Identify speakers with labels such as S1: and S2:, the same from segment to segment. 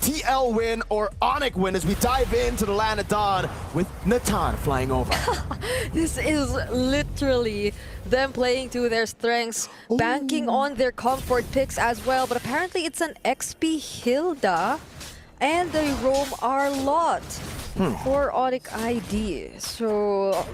S1: TL win or Onic win as we dive into the land of Dawn with Natan flying over.
S2: This is literally them playing to their strengths, banking on their comfort picks as well. But apparently it's an XP Hilda and a roam our lot for Onic ID. So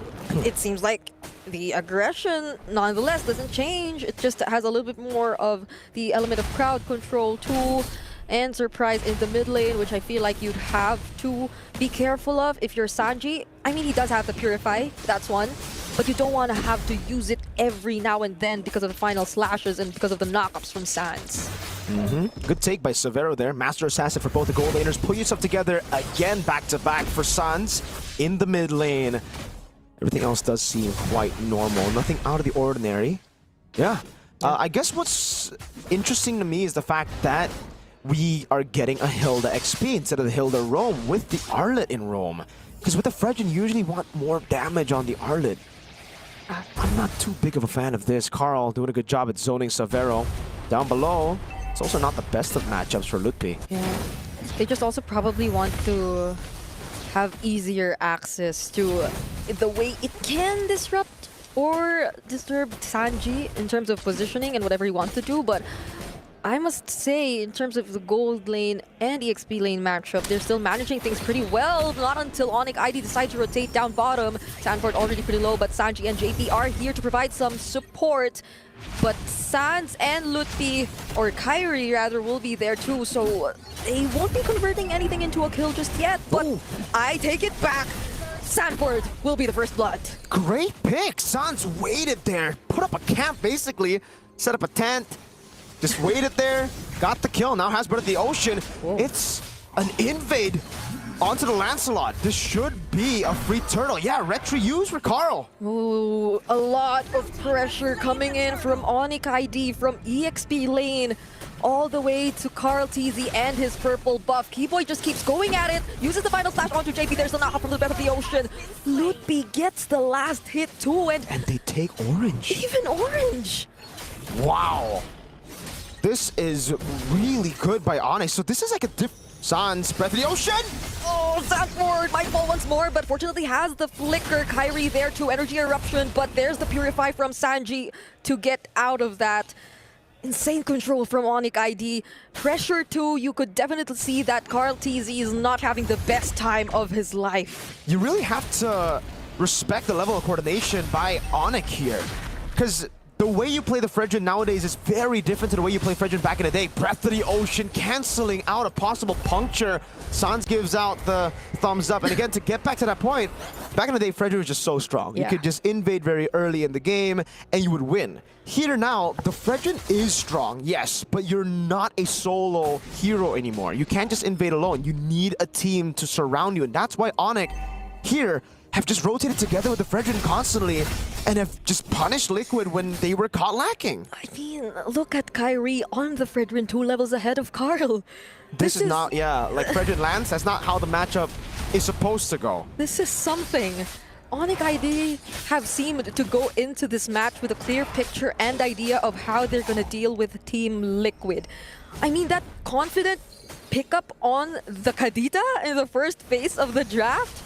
S2: it seems like the aggression nonetheless doesn't change. It just has a little bit more of the element of crowd control too. And surprise in the mid lane, which I feel like you'd have to be careful of if you're Sanji. I mean, he does have the Purify, that's one. But you don't want to have to use it every now and then because of the final slashes and because of the knockups from Sans.
S1: Good take by Severo there. Master Assassin for both the gold laners. Pull yourself together again back-to-back for Sans in the mid lane. Everything else does seem quite normal. Nothing out of the ordinary. Yeah. I guess what's interesting to me is the fact that we are getting a Hilda XP instead of the Hilda Roam with the Arlet in Roam. Because with the Fredgen, you usually want more damage on the Arlet. I'm not too big of a fan of this. Carl doing a good job at zoning Severo. Down below, it's also not the best of matchups for Tlph.
S2: Yeah. They just also probably want to have easier access to the way it can disrupt or disturb Sanji in terms of positioning and whatever he wants to do, but I must say, in terms of the gold lane and the XP lane matchup, they're still managing things pretty well. Not until Onic ID decides to rotate down bottom. Sanford already pretty low, but Sanji and JP are here to provide some support. But Sans and Tlph, or Kyrie rather, will be there too, so they won't be converting anything into a kill just yet. But I take it back. Sanford will be the first blood.
S1: Great pick. Sans waited there, put up a camp basically, set up a tent. Just waited there, got the kill, now has Breath of the Ocean. Whoa. It's an invade onto the Lancelot. This should be a free turtle. Yeah, retro use for Carl.
S2: Ooh, a lot of pressure coming in from Onic ID, from EXP lane, all the way to Carl TZ and his purple buff. Keyboy just keeps going at it, uses the final slash onto JP. There's a knock from the Breath of the Ocean. Tlph gets the last hit too, and
S1: they take orange.
S2: Even orange.
S1: Wow. This is really good by Onic. So this is like a Sans, Breath of the Ocean!
S2: Oh, Sanford might fall once more, but fortunately has the Flicker. Kyrie there too, Energy Eruption, but there's the Purify from Sanji to get out of that. Insane control from Onic ID. Pressure too, you could definitely see that Carl TZ is not having the best time of his life.
S1: You really have to respect the level of coordination by Onic here. Because the way you play the Fredgen nowadays is very different to the way you play Fredgen back in the day. Breath of the Ocean canceling out a possible puncture. Sans gives out the thumbs up. And again, to get back to that point, back in the day, Fredgen was just so strong. Yeah. You could just invade very early in the game and you would win. Here now, the Fredgen is strong, yes, but you're not a solo hero anymore. You can't just invade alone. You need a team to surround you. And that's why Onic here have just rotated together with the Fredgen constantly and have just punished Liquid when they were caught lacking.
S2: I mean, look at Kyrie on the Fredgen 2 levels ahead of Carl.
S1: This is not, yeah, like Fredgen Lance, that's not how the matchup is supposed to go.
S2: This is something. Onic ID have seemed to go into this match with a clear picture and idea of how they're going to deal with Team Liquid. I mean, that confident pickup on the Kadita in the first phase of the draft,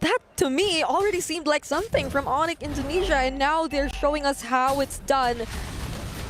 S2: that to me already seemed like something from Onic Indonesia, and now they're showing us how it's done.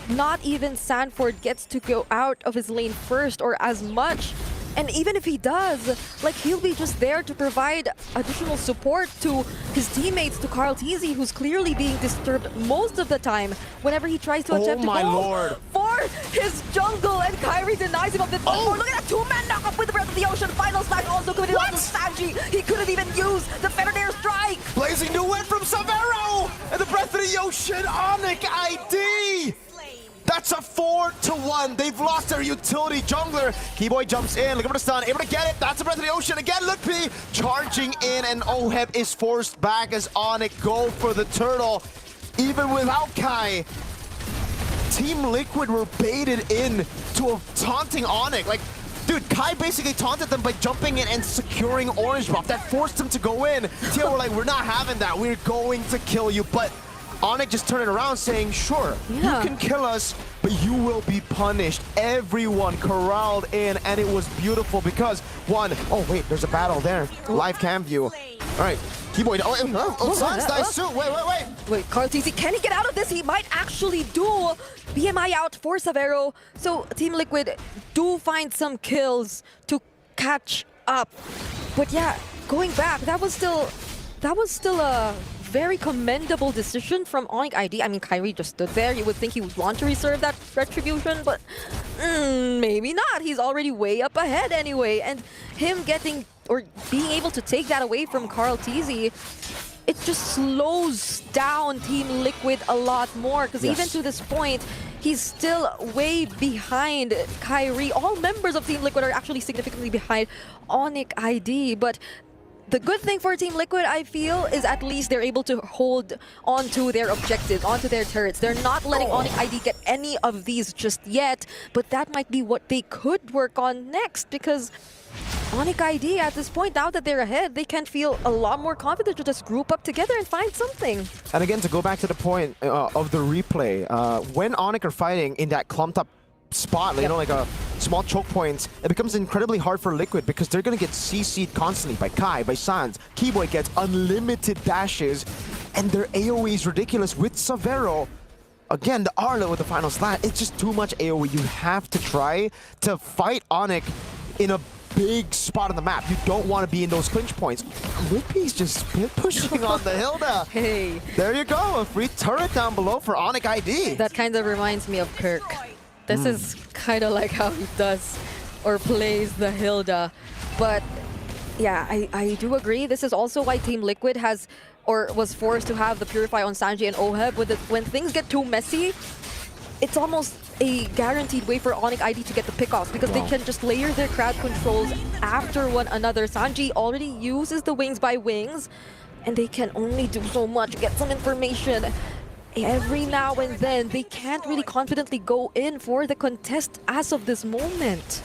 S2: Not even Sanford gets to go out of his lane first or as much. And even if he does, like, he'll be just there to provide additional support to his teammates, to Carl TZ, who's clearly being disturbed most of the time whenever he tries to attempt to go for his jungle, and Kyrie denies him of the Look at that two-man knock-up with the Breath of the Ocean. Final slash also committed onto Sanji. He couldn't even use the Fenrir Strike.
S1: Blazing new win from Severo! And the Breath of the Ocean, Onic ID! That's a 4-1. They've lost their utility jungler. Keyboy jumps in, looking for the stun, able to get it. That's the Breath of the Ocean again. Tlph charging in, and Oheb is forced back as Onic go for the turtle. Even without Kai, Team Liquid were baited in to a taunting Onic. Like, dude, Kai basically taunted them by jumping in and securing orange buff. That forced them to go in. TL were like, we're not having that. We're going to kill you. But Onic just turned it around saying, sure, you can kill us, but you will be punished. Everyone corralled in, and it was beautiful because oh wait, there's a battle there. Live cam view. All right, Keyboy. Sun's nice too.
S2: Wait, Carl TZ, can he get out of this? He might actually do. BMI out for Savero. So Team Liquid do find some kills to catch up. But yeah, going back, that was still a very commendable decision from Onic ID. I mean, Kyrie just stood there. You would think he would want to reserve that retribution, but maybe not. He's already way up ahead anyway. And him getting or being able to take that away from Carl TZ, it just slows down Team Liquid a lot more, because even to this point, he's still way behind Kyrie. All members of Team Liquid are actually significantly behind Onic ID, but the good thing for Team Liquid, I feel, is at least they're able to hold onto their objectives, onto their turrets. They're not letting Onic ID get any of these just yet, but that might be what they could work on next, because Onic ID at this point, now that they're ahead, they can feel a lot more confident to just group up together and find something.
S1: And again, to go back to the point of the replay, when Onic are fighting in that clumped up spot, you know, like a small choke points, it becomes incredibly hard for Liquid because they're gonna get CC'd constantly by Kai, by Sans. Keyboy gets unlimited dashes, and their AoE is ridiculous with Savero. Again, the Arlo with the final slat, it's just too much AoE. You have to try to fight Onic in a big spot on the map. You don't want to be in those clinch points. Lippy's just pushing on the Hilda.
S2: Hey.
S1: There you go, a free turret down below for Onic ID.
S2: That kind of reminds me of Kirk. This is kind of like how he does or plays the Hilda. But yeah, I do agree. This is also why Team Liquid has or was forced to have the Purify on Sanji and Oheb. When things get too messy, it's almost a guaranteed way for Onic ID to get the pick-offs, because they can just layer their crowd controls after one another. Sanji already uses the wings by wings, and they can only do so much, get some information. Every now and then, they can't really confidently go in for the contest as of this moment.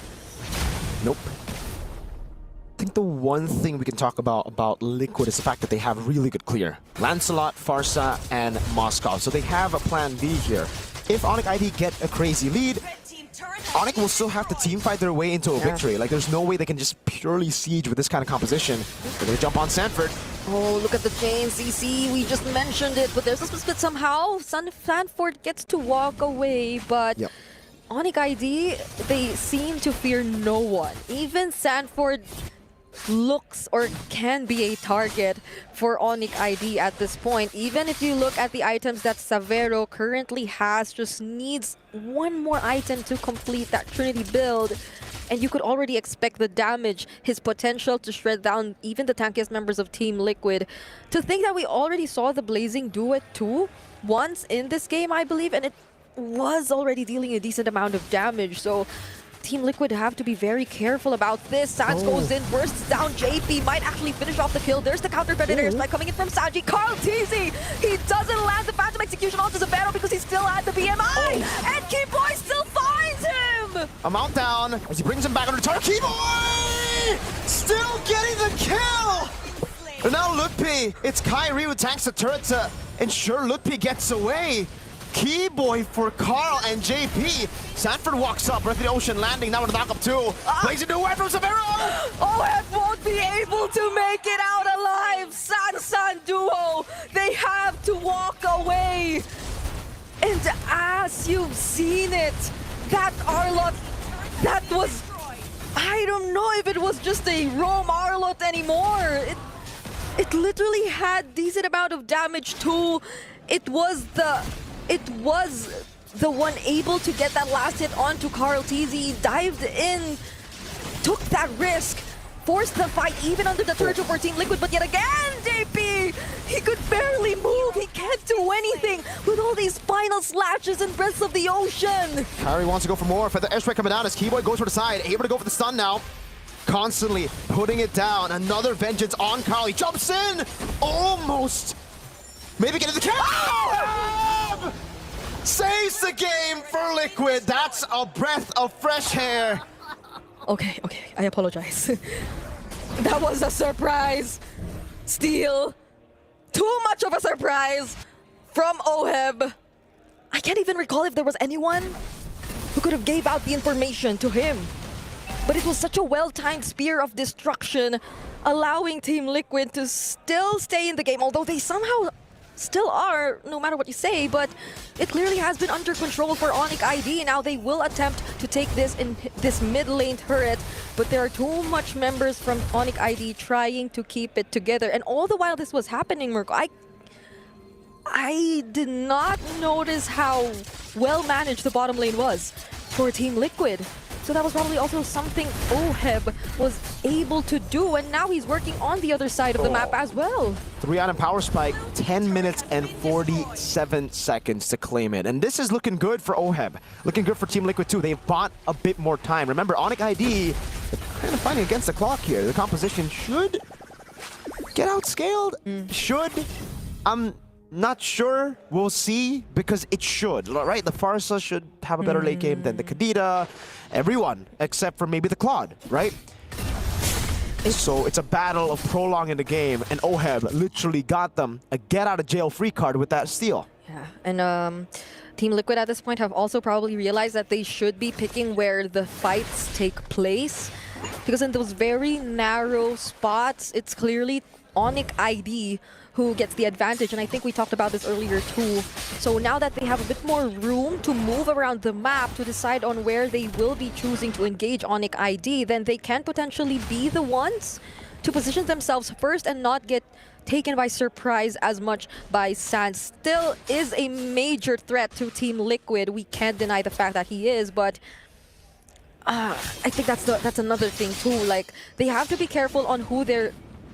S1: Nope. I think the one thing we can talk about Liquid is the fact that they have really good clear. Lancelot, Farsa, and Moscow. So they have a plan B here. If Onic ID get a crazy lead, Onic will still have to team fight their way into a victory. Like, there's no way they can just purely siege with this kind of composition. They're gonna jump on Sanford.
S2: Oh, look at the chain, CC. We just mentioned it, but there's a split somehow. Sanford gets to walk away, but Onic ID, they seem to fear no one. Even Sanford looks or can be a target for Onic ID at this point. Even if you look at the items that Savero currently has, just needs one more item to complete that Trinity build, and you could already expect the damage, his potential to shred down even the tankiest members of Team Liquid. To think that we already saw the Blazing Duet too once in this game, I believe, and it was already dealing a decent amount of damage, so Team Liquid have to be very careful about this. Sans goes in, bursts down. JP might actually finish off the kill. There's the counter predator strike coming in from Sanji. Carl TZ, he doesn't land the Phantom Execution onto Zavero because he's still at the BMI. And Keyboy still finds him!
S1: A mount down as he brings him back under target. Keyboy! Still getting the kill! And now Lutpi, it's Kyrie who tanks the turret to ensure Lutpi gets away. Keyboy for Carl and JP. Sanford walks up, Breath of the Ocean landing, now with a backup too. Plays into away from Savero!
S2: Oheb won't be able to make it out alive! San duo, they have to walk away! And as you've seen it, that Arlot, that was, I don't know if it was just a roam Arlot anymore. It literally had decent amount of damage too. It was the one able to get that last hit onto Carl TZ, dived in, took that risk, forced the fight even under the turret for Team Liquid, but yet again, JP, he could barely move, he can't do anything with all these final slashes and Breaths of the Ocean.
S1: Kyrie wants to go for more, for the airstrike coming down as Keyboy goes for the side, able to go for the stun now. Constantly putting it down, another vengeance on Carl, he jumps in, almost, maybe getting the kill! Oh! Saves the game for Liquid. That's a breath of fresh air.
S2: Okay, I apologize. That was a surprise. Steal. Too much of a surprise from Oheb. I can't even recall if there was anyone who could have gave out the information to him. But it was such a well-timed spear of destruction, allowing Team Liquid to still stay in the game, although they somehow still are, no matter what you say, but it clearly has been under control for Onic ID. Now they will attempt to take this in this mid lane turret, but there are too much members from Onic ID trying to keep it together. And all the while this was happening, Mirko, I did not notice how well managed the bottom lane was for Team Liquid. So that was probably also something Oheb was able to do, and now he's working on the other side of the map as well.
S1: 3-item power spike, 10 minutes and 47 seconds to claim it. And this is looking good for Oheb. Looking good for Team Liquid too. They've bought a bit more time. Remember, Onic ID, they're kind of fighting against the clock here. The composition should get outscaled. Should. I'm not sure. We'll see, because it should, right? The Farsa should have a better late game than the Kadita. Everyone, except for maybe the Claude, right? So it's a battle of prolonging the game, and Oheb literally got them a get-out-of-jail-free card with that steal.
S2: Yeah, and Team Liquid at this point have also probably realized that they should be picking where the fights take place, because in those very narrow spots, it's clearly Onic ID who gets the advantage, and I think we talked about this earlier too. So now that they have a bit more room to move around the map to decide on where they will be choosing to engage Onic ID, then they can potentially be the ones to position themselves first and not get taken by surprise as much by Sans. Still is a major threat to Team Liquid. We can't deny the fact that he is, but I think that's another thing too. Like, they have to be careful on who they're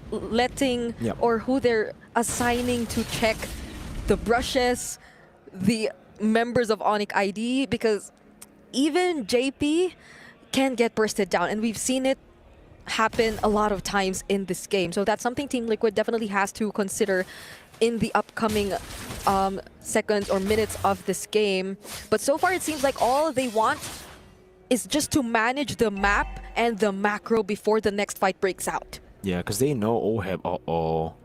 S2: letting or who they're assigning to check the brushes, the members of Onic ID, because even JP can get bursted down, and we've seen it happen a lot of times in this game. So that's something Team Liquid definitely has to consider in the upcoming seconds or minutes of this game. But so far it seems like all they want is just to manage the map and the macro before the next fight breaks out.
S1: Yeah, because they know Oheb.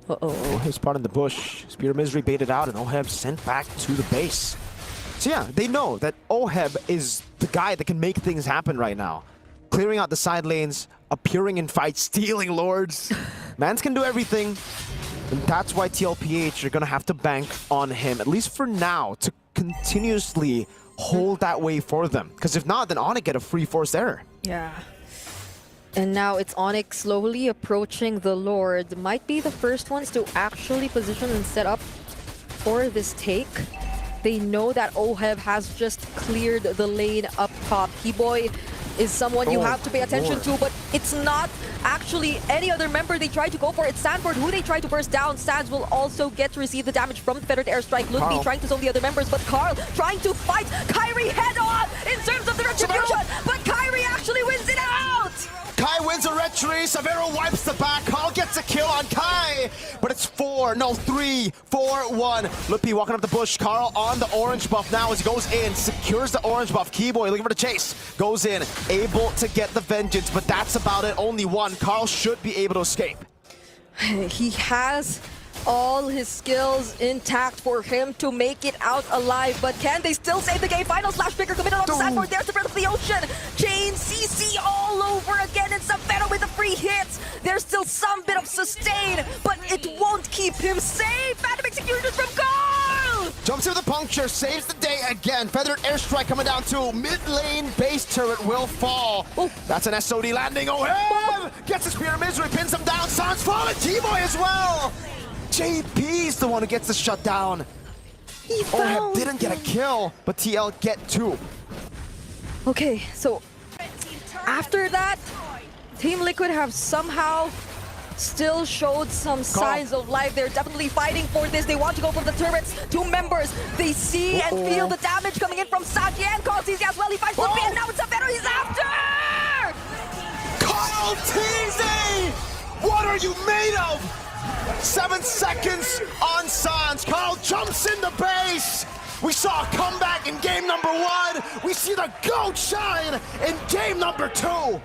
S1: Oheb's spot in the bush. Spear of Misery baited out, and Oheb sent back to the base. So yeah, they know that Oheb is the guy that can make things happen right now. Clearing out the side lanes, appearing in fights, stealing lords. Mans can do everything, and that's why Tlph are going to have to bank on him, at least for now, to continuously hold that way for them. Because if not, then Onic get a free force error.
S2: Yeah. And now it's Onic slowly approaching the Lord. Might be the first ones to actually position and set up for this take. They know that Oheb has just cleared the lane up top. Keyboy is someone you have to pay attention to, but it's not actually any other member they try to go for. It's Sanford who they try to burst down. Sans will also get to receive the damage from the Feathered Airstrike. Ludwig trying to zone the other members, but Carl trying to fight Kyrie head on in terms of the retribution, but Kyrie actually wins it out!
S1: Kai wins a retreat, Savero wipes the back, Carl gets a kill on Kai, but it's 3, 4, 1. Tlph walking up the bush, Carl on the orange buff now as he goes in, secures the orange buff. Keyboy looking for the chase, goes in, able to get the vengeance, but that's about it, only one. Carl should be able to escape.
S2: He has all his skills intact for him to make it out alive, but can they still save the game? Final slash trigger committed on the Sanford. There's the breath of the ocean. Chain CC all over again, and Savero with the free hits. There's still some bit of sustain, but it won't keep him safe. Phantom executions from Carl!
S1: Jumps into the puncture, saves the day again. Feathered Airstrike coming down too. Mid lane base turret will fall. That's an SOD landing. Oheb gets his Spear of Misery, pins him down. Sans falling. T-Boy as well. JP's the one who gets the shutdown. Oheb didn't get a kill, but TL get 2.
S2: Okay, so after that, Team Liquid have somehow still showed some signs of life. They're definitely fighting for this. They want to go for the turrets. 2 members. They see and feel the damage coming in from Saki and Carl TZ as well. He finds Tlph, and now it's Savero. He's after!
S1: Carl TZ! What are you made of? 7 seconds on Sans. Carl jumps in the base. We saw a comeback in game number 1. We see the GOAT shine in game number 2.